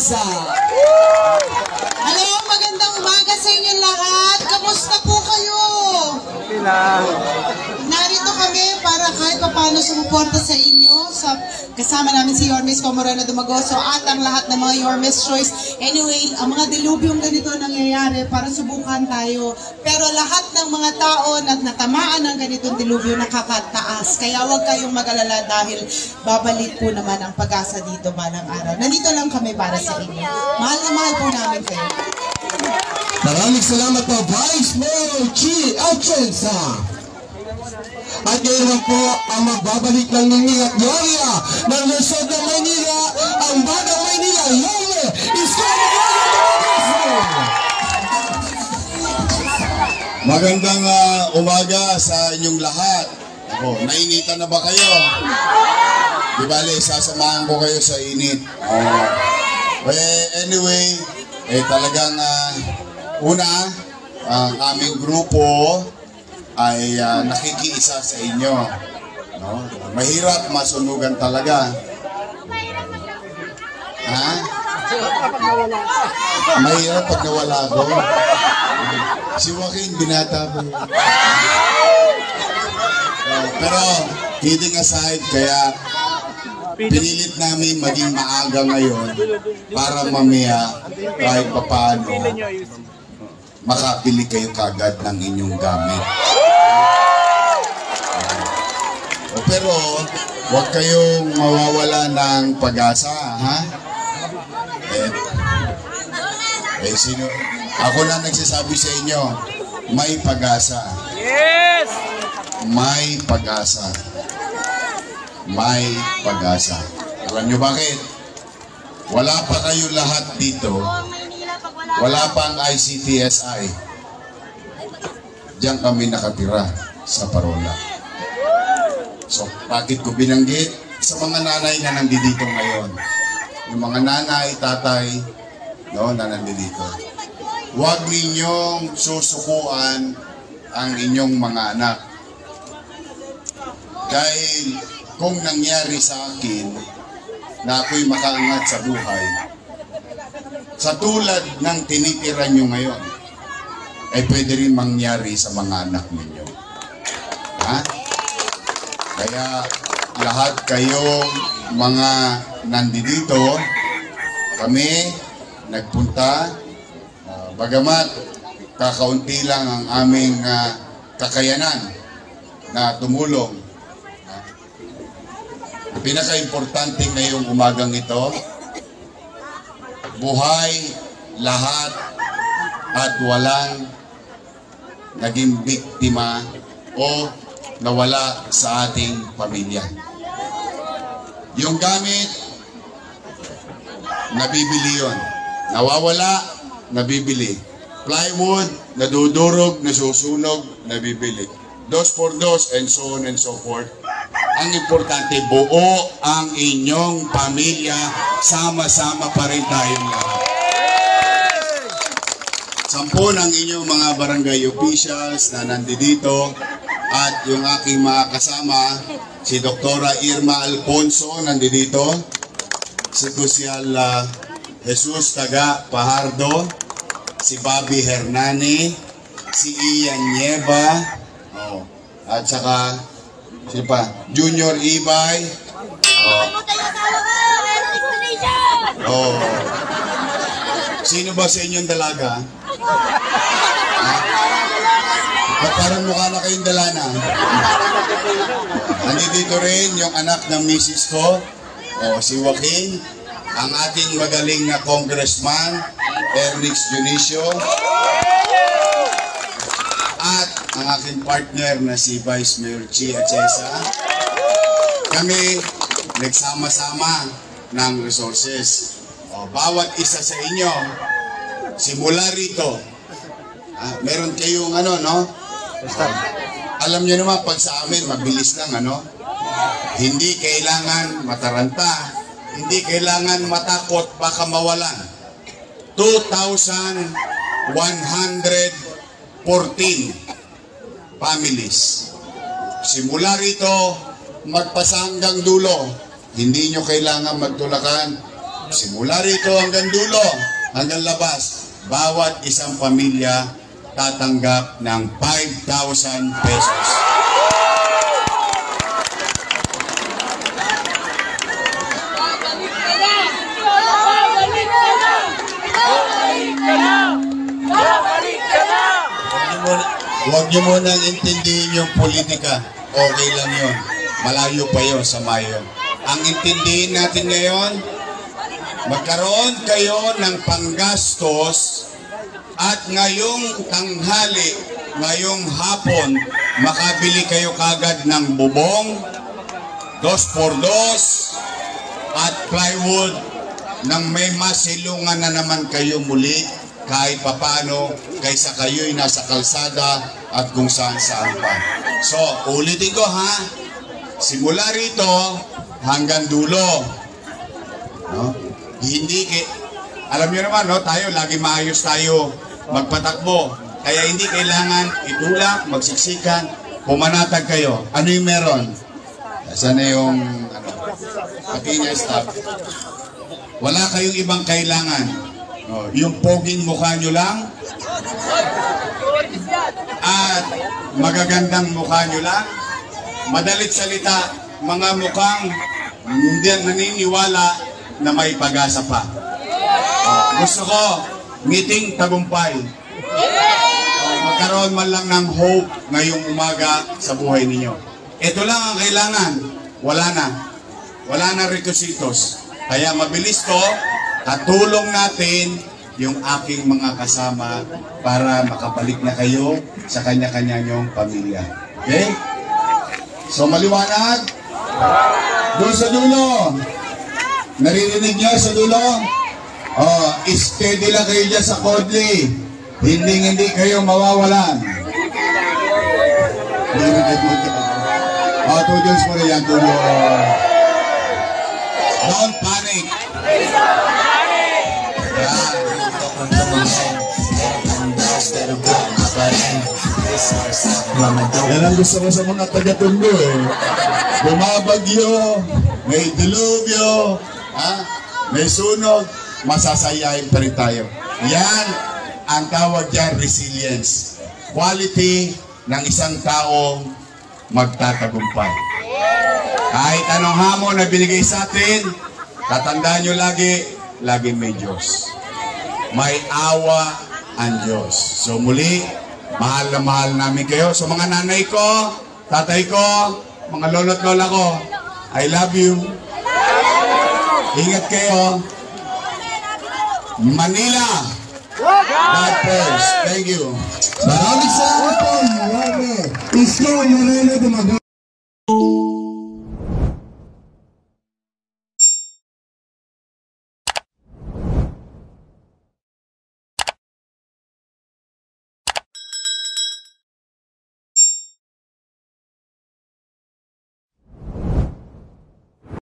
Atienza. Hello, magandang umaga sa inyo lahat. Kamusta po kayo? Okay lang. Narito kami para kahit paano sumuporta sa inyo. Kasama namin si Yormes Comoreno Dumagoso at ang lahat ng mga Yormes Choice. Anyway, ang mga dilubyong ganito nangyayari para subukan tayo. Pero lahat ng mga tao na natamaan ng ganitong dilubyo nakakataas. Kaya huwag kayong mag-alala dahil babalik po naman ang pag-asa dito balang araw. Nandito lang kami para sa inyo. Mahal na mahal po namin kayo. Maraming salamat po, Vice Mayor Chi Atienza. At ngayon po ang magbabalik ng Ningning at Gloria ng Luzon ng Maynila, ang Batang Maynila, Yole Isko! Magandang umaga sa inyong lahat. Nainitan na ba kayo? Di bale, sasamahan ko kayo sa init. Anyway, talagang una, ang aming grupo ay nakikiisa sa inyo. No? Mahirap masunugan talaga. Ha? Mahirap pag nawala ko. Si Joaquin, binata ko. Pero, kidding aside, kaya pinilit namin maging maaga ngayon para mamaya kahit papaano makapili kayo kagad ng inyong gamit. Pero huwag kayong mawawala ng pag-asa, ha? Sino? Ako na nagsasabi sa inyo, may pag-asa. Yes! May pag-asa. May pag-asa. Alam nyo bakit? Wala pa kayo lahat dito. Wala pang ICTSI. Diyan kami nakatira sa Parola. So, bakit ko binanggit? Sa mga nanay na nandito ngayon. Yung mga nanay, tatay, no, na nandito. Huwag ninyong susukuan ang inyong mga anak. Dahil kung nangyari sa akin na ako'y makaangat sa buhay, sa tulad ng tinitira nyo ngayon, ay pwede rin mangyari sa mga anak ninyo. Ha? Kaya lahat kayong mga nandito, kami nagpunta, bagamat kakaunti lang ang aming kakayanan na tumulong. Ang pinaka-importante ngayong umagang ito, buhay lahat at walang naging biktima o nawala sa ating pamilya. Yung gamit, nabibili yun. Nawawala, nabibili. Plywood, nadudurog, nasusunog, nabibili. Dos por dos, and so on and so forth. Ang importante, buo ang inyong pamilya, sama-sama pa rin tayong lahat. 10 ng inyong mga barangay officials na nandito at yung aking mga kasama, si Dr. Irma Alfonso nandito, si Kusyal Jesus Taga Pajardo, si Bobby Hernani, si Ian Nieva, at saka sino pa? Junior Ibay. Sino ba sa inyong dalaga? Parang mukha na kayong dalana. Nandito rin yung anak ng misis ko, si Joaquin, ang ating magaling na congressman, Ernix Dionisio, at ang aking partner na si Vice Mayor Chi Atienza. Kami nagsama-sama ng resources. Bawat isa sa inyo, simula rito, meron kayong alam nyo naman, pag sa amin, mabilis lang, hindi kailangan mataranta, hindi kailangan matakot, baka mawalan. 2,114 families. Simula rito, magpasa hanggang dulo. Hindi nyo kailangan magtulakan. simula rito hanggang dulo, hanggang labas, bawat isang pamilya tatanggap ng 5,000 pesos. Huwag niyo munang intindihin yung politika. Okay lang yun. Malayo pa yun sa Mayo. Ang intindihin natin ngayon, magkaroon kayo ng panggastos at ngayong tanghali, ngayong hapon, makabili kayo kagad ng bubong, 2x2 at plywood nang may masilungan na naman kayo muli kahit papano kaysa kayo'y nasa kalsada at kung saan-saan pa. So, ulitin ko ha, simula rito hanggang dulo. No? Alam niyo naman, no, tayo, lagi maayos tayo magpatakbo. Kaya hindi kailangan itulak, magsiksikan, pumanatag kayo. Ano yung meron? Saan na yung pati niya staff? Wala kayong ibang kailangan. No, yung poging mukha nyo lang at magagandang mukha nyo lang. Madalit salita, mga mukhang hindi naniniwala na may pag-asa pa. Gusto ko ngiting tagumpay. Magkaroon man lang ng hope ngayong umaga sa buhay ninyo. Ito lang ang kailangan. Wala na. Wala na requisitos. Kaya mabilis to at tulong natin yung aking mga kasama para makabalik na kayo sa kanya-kanya nyong pamilya. Okay? So maliwanag? Doon sa dulo. Naririnig niyo sa dulo? Oh, steady lang kayo dyan sa Kodli. Hindi kayo mawawalan. Oh, tudons mo rin yan, tudons. Don't panic. Yan ang gusto ko sa mga taga-Tondo eh. Bumabagyo, may dilubyo, may sunog, masasayahin pa rin tayo. Yan ang tawag dyan, resilience. Quality ng isang taong magtatagumpay. Kahit anong hamon na binigay sa atin, tatandaan nyo lagi may Diyos. May awa ang Diyos. So muli, mahal na mahal namin kayo. So mga nanay ko, tatay ko, mga lolo't lola ko, I love you. Ingat kayo. Manila, God first. Thank you. Maraming salamat po, Yorme Isko Moreno Dumago.